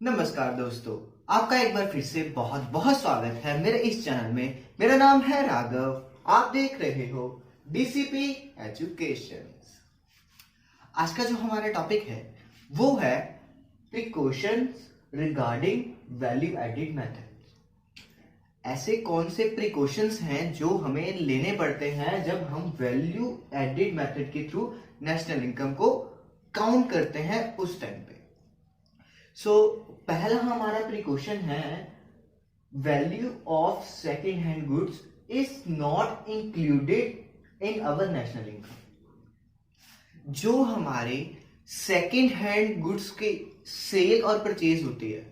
नमस्कार दोस्तों, आपका एक बार फिर से बहुत बहुत स्वागत है मेरे इस चैनल में। मेरा नाम है राघव, आप देख रहे हो डीसीपी एजुकेशन। आज का जो हमारा टॉपिक है वो है precautions regarding value added method. ऐसे कौन से प्रिकॉशंस हैं जो हमें लेने पड़ते हैं जब हम वैल्यू एडिड मेथड के थ्रू नेशनल इनकम को काउंट करते हैं उस टाइम पे। पहला हमारा प्रिकॉशन है value of second hand goods is not included in our national income. जो हमारे सेकेंड हैंड गुड्स के सेल और परचेज होती है,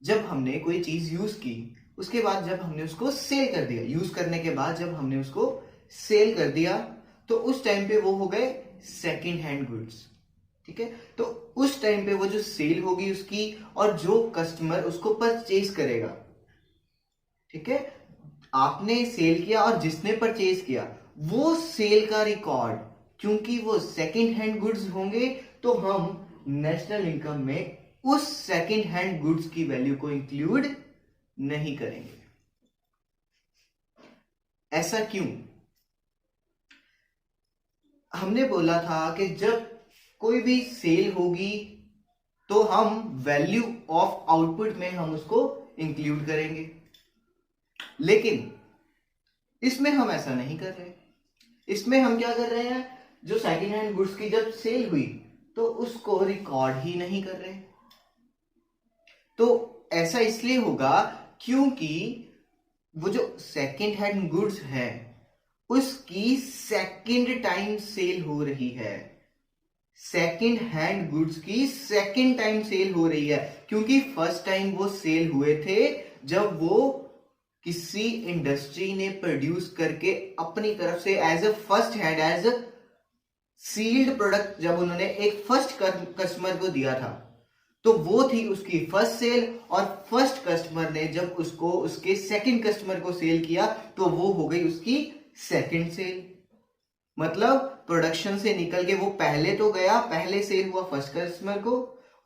जब हमने कोई चीज यूज की उसके बाद जब हमने उसको सेल कर दिया, यूज करने के बाद जब हमने उसको सेल कर दिया तो उस टाइम पे वो हो गए सेकेंड हैंड गुड्स। ठीक है, तो उस टाइम पे वो जो सेल होगी उसकी और जो कस्टमर उसको परचेज करेगा, ठीक है, आपने सेल किया और जिसने परचेज किया वो सेल का रिकॉर्ड, क्योंकि वो सेकेंड हैंड गुड्स होंगे तो हम नेशनल इनकम में उस सेकेंड हैंड गुड्स की वैल्यू को इंक्लूड नहीं करेंगे। ऐसा क्यों? हमने बोला था कि जब कोई भी सेल होगी तो हम वैल्यू ऑफ आउटपुट में हम उसको इंक्लूड करेंगे, लेकिन इसमें हम ऐसा नहीं कर रहे। इसमें हम क्या कर रहे हैं, जो सेकेंड हैंड गुड्स की जब सेल हुई तो उसको रिकॉर्ड ही नहीं कर रहे। तो ऐसा इसलिए होगा क्योंकि वो जो सेकेंड हैंड गुड्स है उसकी सेकेंड टाइम सेल हो रही है। सेकेंड हैंड गुड्स की सेकेंड टाइम सेल हो रही है, क्योंकि फर्स्ट टाइम वो सेल हुए थे जब वो किसी इंडस्ट्री ने प्रोड्यूस करके अपनी तरफ से as a first hand, as a sealed product जब उन्होंने एक फर्स्ट कस्टमर को दिया था तो वो थी उसकी फर्स्ट सेल। और फर्स्ट कस्टमर ने जब उसको उसके सेकंड कस्टमर को सेल किया तो वो हो गई उसकी सेकंड सेल। मतलब प्रोडक्शन से निकल के वो पहले तो गया, पहले सेल हुआ फर्स्ट कस्टमर को,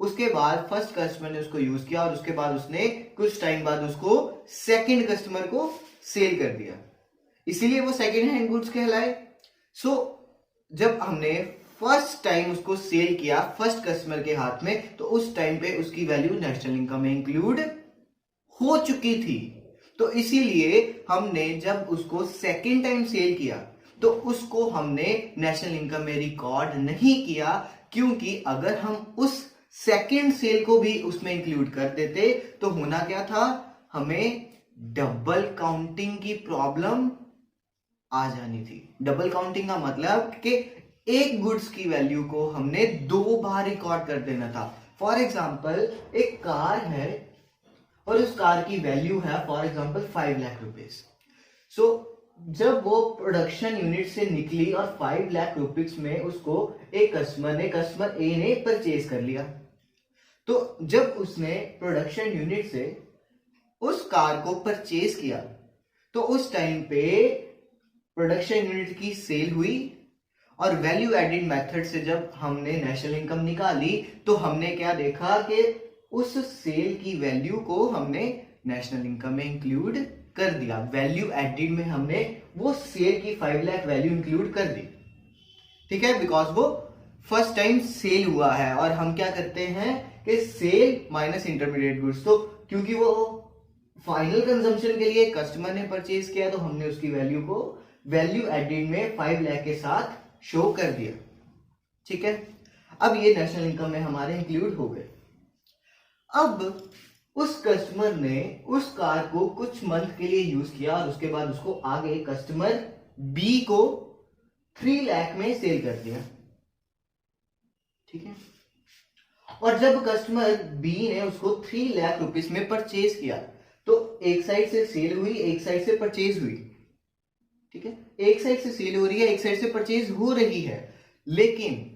उसके बाद फर्स्ट कस्टमर ने उसको यूज किया और उसके बाद उसने कुछ टाइम बाद उसको सेकंड कस्टमर को सेल कर दिया, इसीलिए वो सेकंड हैंड गुड्स कहलाए। जब हमने फर्स्ट टाइम उसको सेल किया फर्स्ट कस्टमर के हाथ में तो उस टाइम पे उसकी वैल्यू नेशनल इनकम में इंक्लूड हो चुकी थी। तो इसीलिए हमने जब उसको सेकेंड टाइम सेल किया तो उसको हमने नेशनल इनकम में रिकॉर्ड नहीं किया, क्योंकि अगर हम उस सेकेंड सेल को भी उसमें इंक्लूड कर देते तो होना क्या था, हमें डबल काउंटिंग की प्रॉब्लम आ जानी थी। डबल काउंटिंग का मतलब कि एक गुड्स की वैल्यू को हमने दो बार रिकॉर्ड कर देना था। फॉर एग्जाम्पल एक कार है और उस कार की वैल्यू है फॉर एग्जाम्पल 5 लाख रुपीस। जब वो प्रोडक्शन यूनिट से निकली और 5 लाख रुपीस में उसको एक कस्टमर ए ने परचेज कर लिया, तो जब उसने प्रोडक्शन यूनिट से उस कार को परचेज किया तो उस टाइम पे प्रोडक्शन यूनिट की सेल हुई और वैल्यू एडिड मेथड से जब हमने नेशनल इनकम निकाली तो हमने क्या देखा कि उस सेल की वैल्यू को हमने नेशनल इनकम में इंक्लूड कर दिया। वैल्यू एडिड में हमने वो सेल की 5 लाख वैल्यू इंक्लूड कर दी, ठीक है, बिकॉज वो फर्स्ट टाइम सेल हुआ है और हम क्या करते हैं कि सेल माइनस इंटरमीडिएट गुड्स। तो क्योंकि वो फाइनल कंजम्पशन के लिए कस्टमर ने परचेज किया तो हमने उसकी वैल्यू को वैल्यू एडिड में 5 लाख के साथ शो कर दिया, ठीक है। अब ये नेशनल इनकम में हमारे इंक्लूड हो गए। अब उस कस्टमर ने उस कार को कुछ मंथ के लिए यूज किया और उसके बाद उसको आगे कस्टमर बी को 3 लाख में सेल कर दिया, ठीक है। और जब कस्टमर बी ने उसको 3 लाख रुपीस में परचेज किया तो एक साइड से सेल हुई, एक साइड से परचेज हुई, ठीक है। एक साइड से सेल हो रही है, एक साइड से परचेज हो रही है, लेकिन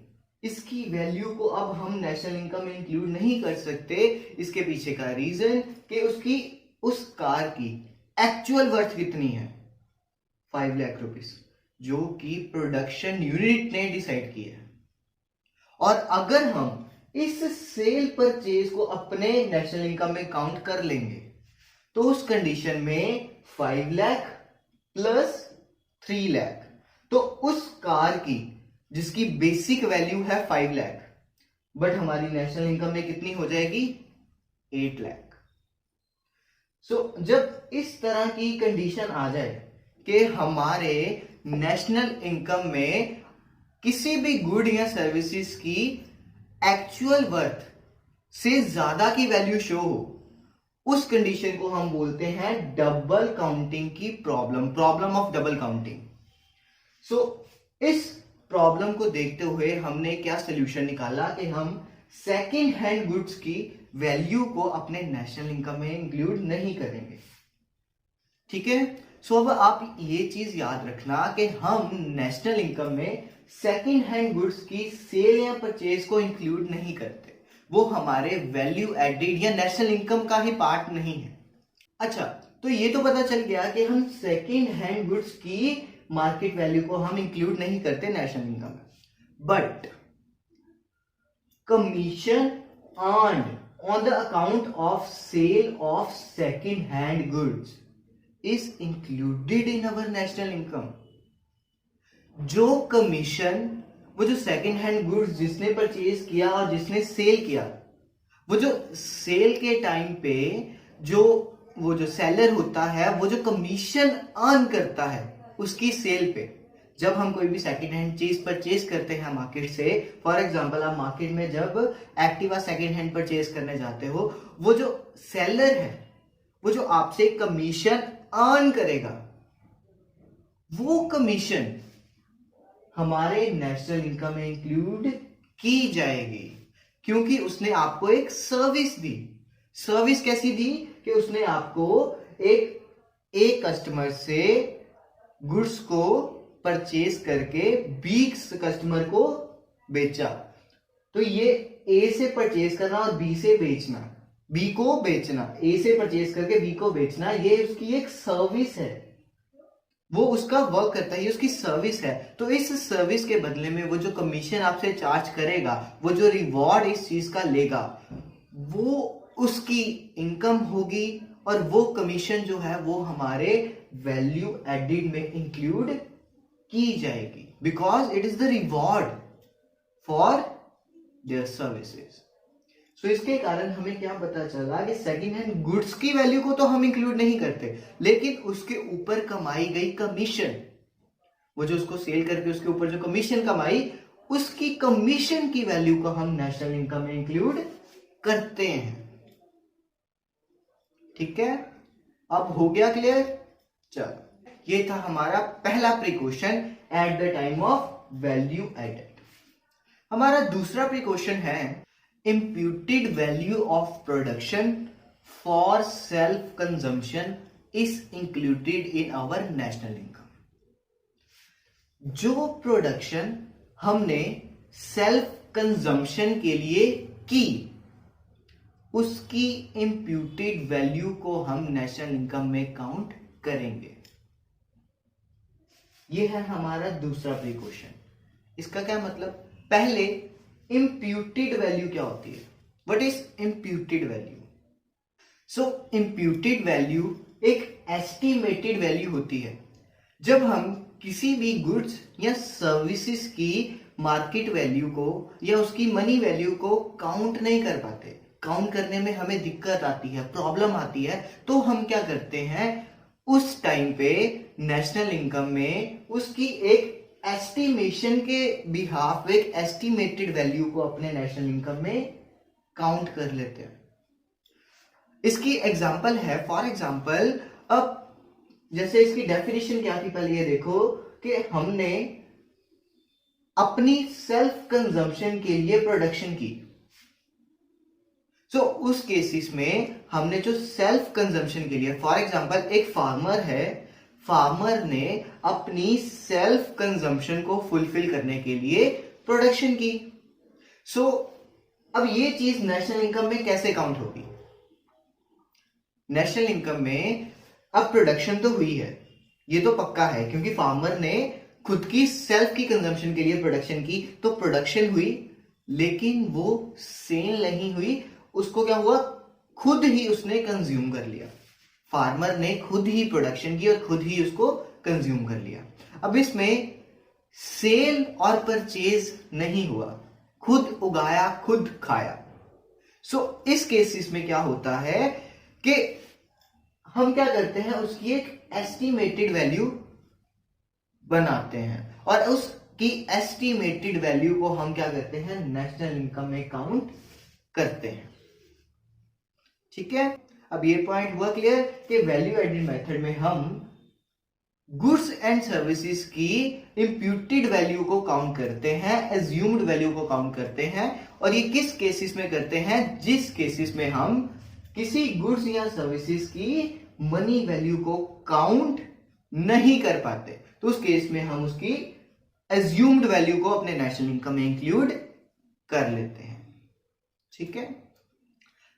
इसकी वैल्यू को अब हम नेशनल इनकम में इंक्लूड नहीं कर सकते। इसके पीछे का रीजन कि उसकी उस कार की एक्चुअल वर्थ कितनी है, 5 लाख रुपीस, जो कि प्रोडक्शन यूनिट ने डिसाइड की है। और अगर हम इस सेल परचेज को अपने नेशनल इनकम में काउंट कर लेंगे, तो उस कंडीशन में 5 लाख प्लस 3 लाख, तो उस कार की जिसकी बेसिक वैल्यू है 5 लाख, बट हमारी नेशनल इनकम में कितनी हो जाएगी 8 लाख। जब इस तरह की कंडीशन आ जाए कि हमारे नेशनल इनकम में किसी भी गुड या सर्विसेज की एक्चुअल वर्थ से ज्यादा की वैल्यू शो हो, उस कंडीशन को हम बोलते हैं डबल काउंटिंग की प्रॉब्लम ऑफ डबल काउंटिंग। इस प्रॉब्लम को देखते हुए हमने क्या सोल्यूशन निकाला कि हम सेकेंड हैंड गुड्स की वैल्यू को अपने नेशनल इनकम में इंक्लूड नहीं करेंगे। ठीक है, अब आप ये चीज याद रखना कि हम नेशनल इनकम में सेकेंड हैंड गुड्स की सेल या परचेज को इंक्लूड नहीं करते, वो हमारे वैल्यू एडेड या नेशनल इनकम का ही पार्ट नहीं है। अच्छा, तो ये तो पता चल गया कि हम सेकेंड हैंड गुड्स की मार्केट वैल्यू को हम इंक्लूड नहीं करते नेशनल इनकम में, but commission earned on the account of sale of second hand goods is included in our national income। जो कमीशन, वो जो सेकेंड हैंड गुड्स जिसने परचेज किया और जिसने सेल किया, वो जो सेल के टाइम पे वो जो सेलर होता है, वो जो कमीशन अर्न करता है उसकी सेल पे, जब हम कोई भी सेकेंड हैंड चीज परचेज करते हैं मार्केट से, फॉर एग्जांपल आप मार्केट में जब एक्टिवा सेकेंड हैंड परचेज करने जाते हो, वो जो सेलर है, वो जो आपसे कमीशन अर्न करेगा, वो कमीशन हमारे नेशनल इनकम में इंक्लूड की जाएगी, क्योंकि उसने आपको एक सर्विस दी। सर्विस कैसी दी कि उसने आपको एक कस्टमर से गुड्स को परचेज करके बी कस्टमर को बेचा। तो ये ए से परचेज करना और बी से बेचना, बी को बेचना, ए से परचेज करके बी को बेचना, ये उसकी एक सर्विस है, वो उसका वर्क करता है, ये उसकी सर्विस है। तो इस सर्विस के बदले में वो जो कमीशन आपसे चार्ज करेगा, वो जो रिवॉर्ड इस चीज का लेगा, वो उसकी इनकम होगी, और वो कमीशन जो है वो हमारे वैल्यू एडेड में इंक्लूड की जाएगी, because it is the reward for their services. So इसके कारण हमें क्या पता चला कि सेकेंड हैंड गुड्स की वैल्यू को तो हम इंक्लूड नहीं करते, लेकिन उसके ऊपर कमाई गई कमीशन, वो जो उसको सेल करके उसके ऊपर जो कमीशन कमाई, उसकी कमीशन की वैल्यू को हम नेशनल इनकम में इंक्लूड करते हैं। ठीक है, अब हो गया क्लियर? चलो, ये था हमारा पहला precaution at the time of value added. हमारा दूसरा प्रिकॉशन है imputed value of production for self consumption is included in our national income। जो प्रोडक्शन हमने सेल्फ कंजम्पशन के लिए की, उसकी imputed वैल्यू को हम नेशनल इनकम में काउंट करेंगे। ये है हमारा दूसरा प्रिकॉशन। इसका क्या मतलब? पहले imputed वैल्यू क्या होती है? What is imputed value? imputed value एक एस्टिमेटेड वैल्यू होती है। जब हम किसी भी गुड्स या सर्विसेज की मार्केट वैल्यू को या उसकी मनी वैल्यू को काउंट नहीं कर पाते, काउंट करने में हमें दिक्कत आती है, प्रॉब्लम आती है, तो हम क्या करते हैं, उस टाइम पे नेशनल इनकम में उसकी एक एस्टिमेशन के बिहाफ एक एस्टिमेटेड वैल्यू को अपने नेशनल इनकम में काउंट कर लेते हैं। इसकी एग्जांपल है, फॉर एग्जांपल, अब जैसे इसकी डेफिनेशन क्या थी, पहले ये देखो कि हमने अपनी सेल्फ कंजम्पशन के लिए प्रोडक्शन की। उस केसेस में हमने जो सेल्फ कंजम्पशन के लिए, फॉर एग्जांपल एक फार्मर है, फार्मर ने अपनी सेल्फ कंजम्पशन को फुलफिल करने के लिए प्रोडक्शन की। अब ये चीज नेशनल इनकम में कैसे काउंट होगी? नेशनल इनकम में अब प्रोडक्शन तो हुई है, ये तो पक्का है, क्योंकि फार्मर ने खुद की सेल्फ की कंजम्पशन के लिए प्रोडक्शन की, तो प्रोडक्शन हुई, लेकिन वो सेल नहीं हुई, उसको क्या हुआ, खुद ही उसने कंज्यूम कर लिया। फार्मर ने खुद ही प्रोडक्शन की और खुद ही उसको कंज्यूम कर लिया। अब इसमें सेल और परचेज नहीं हुआ, खुद उगाया खुद खाया। सो इस केसेस में क्या होता है कि हम क्या करते हैं, उसकी एक एस्टिमेटेड वैल्यू बनाते हैं और उसकी एस्टिमेटेड वैल्यू को हम क्या करते हैं, नेशनल इनकम में काउंट करते हैं। ठीक है, अब ये पॉइंट हुआ क्लियर कि वैल्यू एडेड मेथड में हम गुड्स एंड सर्विसेज की इंप्यूटेड वैल्यू को काउंट करते हैं, एज्यूम्ड वैल्यू को काउंट करते हैं। और ये किस केसेस में करते हैं, जिस केसेस में हम किसी गुड्स या सर्विसेज की मनी वैल्यू को काउंट नहीं कर पाते, तो उस केस में हम उसकी एज्यूम्ड वैल्यू को अपने नेशनल इनकम में इंक्लूड कर लेते हैं। ठीक है,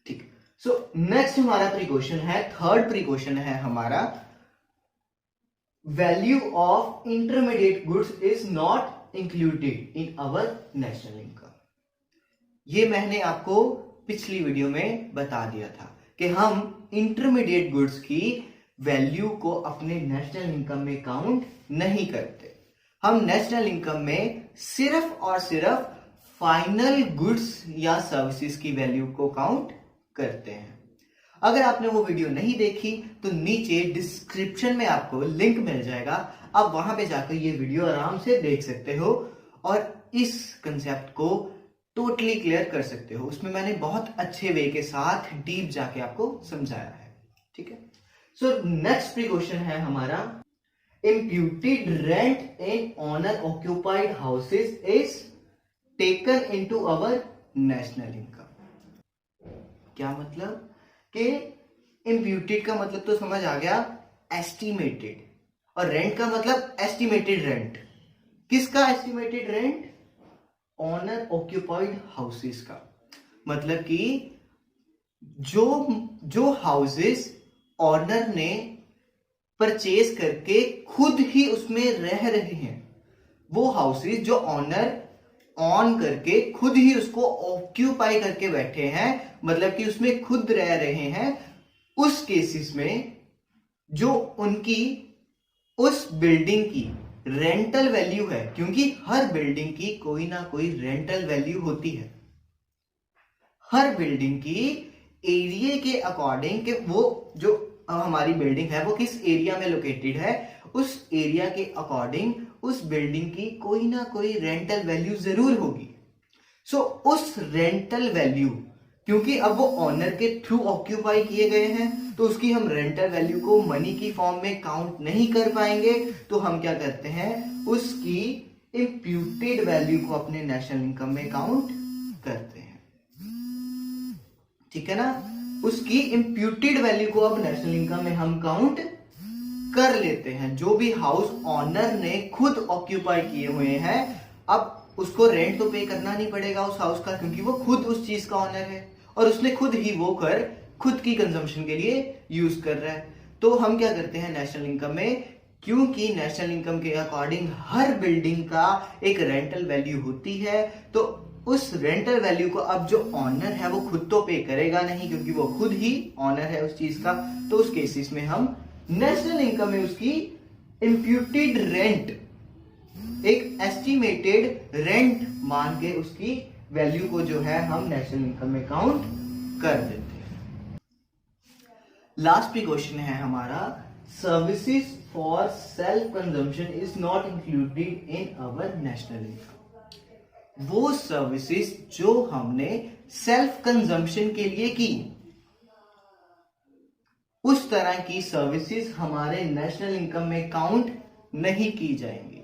ठीक। सो नेक्स्ट हमारा प्रिकॉशन है, थर्ड प्रिकॉशन है हमारा, value of intermediate goods is not included in our national income. ये मैंने आपको पिछली वीडियो में बता दिया था कि हम इंटरमीडिएट गुड्स की वैल्यू को अपने नेशनल इनकम में काउंट नहीं करते। हम नेशनल इनकम में सिर्फ और सिर्फ फाइनल गुड्स या सर्विसेज की वैल्यू को काउंट करते हैं। अगर आपने वो वीडियो नहीं देखी तो नीचे डिस्क्रिप्शन में आपको लिंक मिल जाएगा, आप वहां पे जाकर ये वीडियो आराम से देख सकते हो और इस कंसेप्ट को टोटली क्लियर कर सकते हो। उसमें मैंने बहुत अच्छे वे के साथ डीप जाके आपको समझाया है। ठीक है, सो नेक्स्ट प्रिकॉशन है हमारा, imputed rent in owner occupied houses is taken into our national income। क्या मतलब कि imputed का मतलब तो समझ आ गया, estimated, और rent का मतलब estimated rent। किसका estimated rent? Owner occupied houses का। मतलब कि जो हाउसेस ऑनर ने परचेज करके खुद ही उसमें रह रहे हैं, वो हाउसेस जो ऑनर ऑन करके खुद ही उसको ऑक्यूपाई करके बैठे हैं, मतलब कि उसमें खुद रह रहे हैं, उस केसेस में जो उनकी उस बिल्डिंग की रेंटल वैल्यू है, क्योंकि हर बिल्डिंग की कोई ना कोई रेंटल वैल्यू होती है, हर बिल्डिंग की एरिया के अकॉर्डिंग कि वो जो हमारी बिल्डिंग है वो किस एरिया में लोकेटेड है, उस एरिया के अकॉर्डिंग उस बिल्डिंग की कोई ना कोई रेंटल वैल्यू जरूर होगी। सो उस रेंटल वैल्यू, क्योंकि अब वो ऑनर के थ्रू ऑक्यूपाई किए गए हैं, तो उसकी हम रेंटल वैल्यू को मनी की फॉर्म में काउंट नहीं कर पाएंगे, तो हम क्या करते हैं, उसकी इंप्यूटेड वैल्यू को अपने नेशनल इनकम में काउंट करते हैं। ठीक है ना, उसकी इंप्यूटेड वैल्यू को अब नेशनल इनकम में हम काउंट कर लेते हैं। जो भी हाउस ऑनर ने खुद ऑक्यूपाई किए हुए हैं, अब उसको रेंट तो पे करना नहीं पड़ेगा उस हाउस का, क्योंकि वो खुद उस चीज का ऑनर है और उसने खुद ही वो घर खुद की कंजम्पशन के लिए यूज कर रहा है। तो हम क्या करते हैं नेशनल इनकम में, क्योंकि नेशनल इनकम के अकॉर्डिंग हर बिल्डिंग का एक रेंटल वैल्यू होती है, तो उस रेंटल वैल्यू को अब जो ऑनर है वो खुद तो पे करेगा नहीं, क्योंकि वो खुद ही ऑनर है उस चीज का। तो उस केसेस में हम नेशनल इनकम में उसकी इंप्यूटेड रेंट, एक एस्टिमेटेड रेंट मान के उसकी वैल्यू को जो है हम नेशनल इनकम में काउंट कर देते हैं। लास्ट प्रिकॉशन है हमारा, services for self consumption is not included in our national income. वो सर्विसेज जो हमने सेल्फ कंजम्पशन के लिए की, उस तरह की सर्विसेज हमारे नेशनल इनकम में काउंट नहीं की जाएंगी।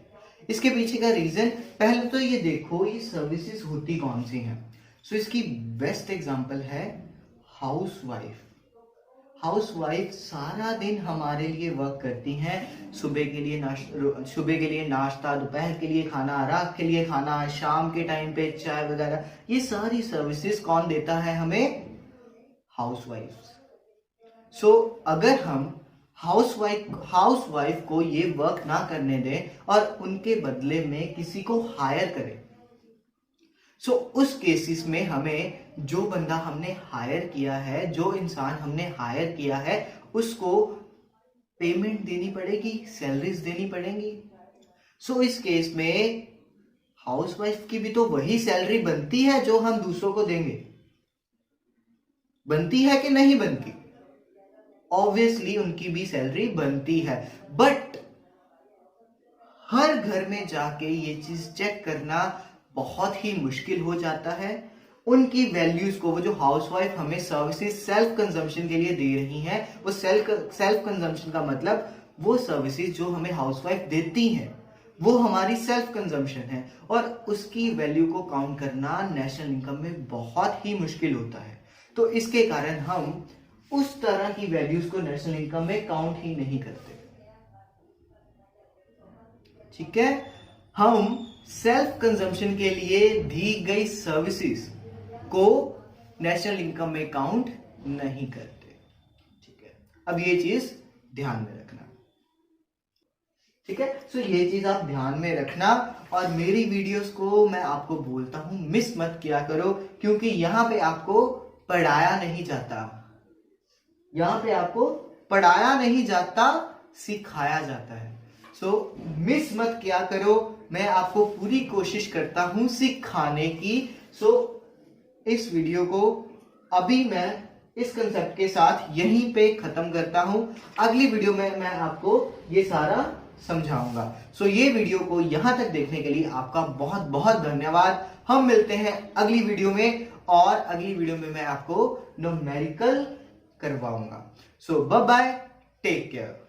इसके पीछे का रीजन, पहले तो ये देखो ये सर्विसेज होती कौन सी हैं। सो इसकी बेस्ट एग्जांपल है हाउसवाइफ। हाउसवाइफ सारा दिन हमारे लिए वर्क करती हैं, सुबह के लिए नाश्ता, दोपहर के लिए खाना, रात के लिए खाना, शाम के टाइम पे चाय वगैरह, ये सारी सर्विसेज कौन देता है हमें? हाउसवाइफ। सो अगर हम हाउसवाइफ को ये वर्क ना करने दें और उनके बदले में किसी को हायर करें, सो उस केसेस में हमें जो बंदा हमने हायर किया है, जो इंसान हमने हायर किया है, उसको पेमेंट देनी पड़ेगी, सैलरीज देनी पड़ेंगी। सो इस केस में हाउसवाइफ की भी तो वही सैलरी बनती है जो हम दूसरों को देंगे। बनती है कि नहीं बनती? ऑब्वियसली उनकी भी सैलरी बनती है, बट हर घर में जाके ये चीज चेक करना बहुत ही मुश्किल हो जाता है। उनकी वैल्यूज को, वो जो हाउसवाइफ हमें सर्विसेज सेल्फ कंजम्पशन के लिए दे रही हैं, वो सेल्फ कंजम्पशन का मतलब वो सर्विसेज जो हमें हाउसवाइफ देती हैं वो हमारी सेल्फ कंजम्पशन है, और उसकी वैल्यू को काउंट करना नेशनल इनकम में बहुत ही मुश्किल होता है। तो इसके कारण हम उस तरह की वैल्यूज को नेशनल इनकम में काउंट ही नहीं करते। ठीक है, हम सेल्फ कंजम्पशन के लिए दी गई सर्विसेज को नेशनल इनकम में काउंट नहीं करते। ठीक है, अब ये चीज ध्यान में रखना। ठीक है, सो ये चीज आप ध्यान में रखना, और मेरी वीडियोस को मैं आपको बोलता हूं मिस मत किया करो, क्योंकि यहां पे आपको पढ़ाया नहीं जाता, यहां पे आपको पढ़ाया नहीं जाता, सिखाया जाता है। सो मिस मत किया करो, मैं आपको पूरी कोशिश करता हूं सिखाने की। सो इस वीडियो को अभी मैं इस कंसेप्ट के साथ यहीं पे खत्म करता हूं। अगली वीडियो में मैं आपको ये सारा समझाऊंगा। सो ये वीडियो को यहां तक देखने के लिए आपका बहुत बहुत धन्यवाद। हम मिलते हैं अगली वीडियो में, और अगली वीडियो में मैं आपको न्यूमेरिकल करवाऊंगा। सो बाय बाय, टेक केयर।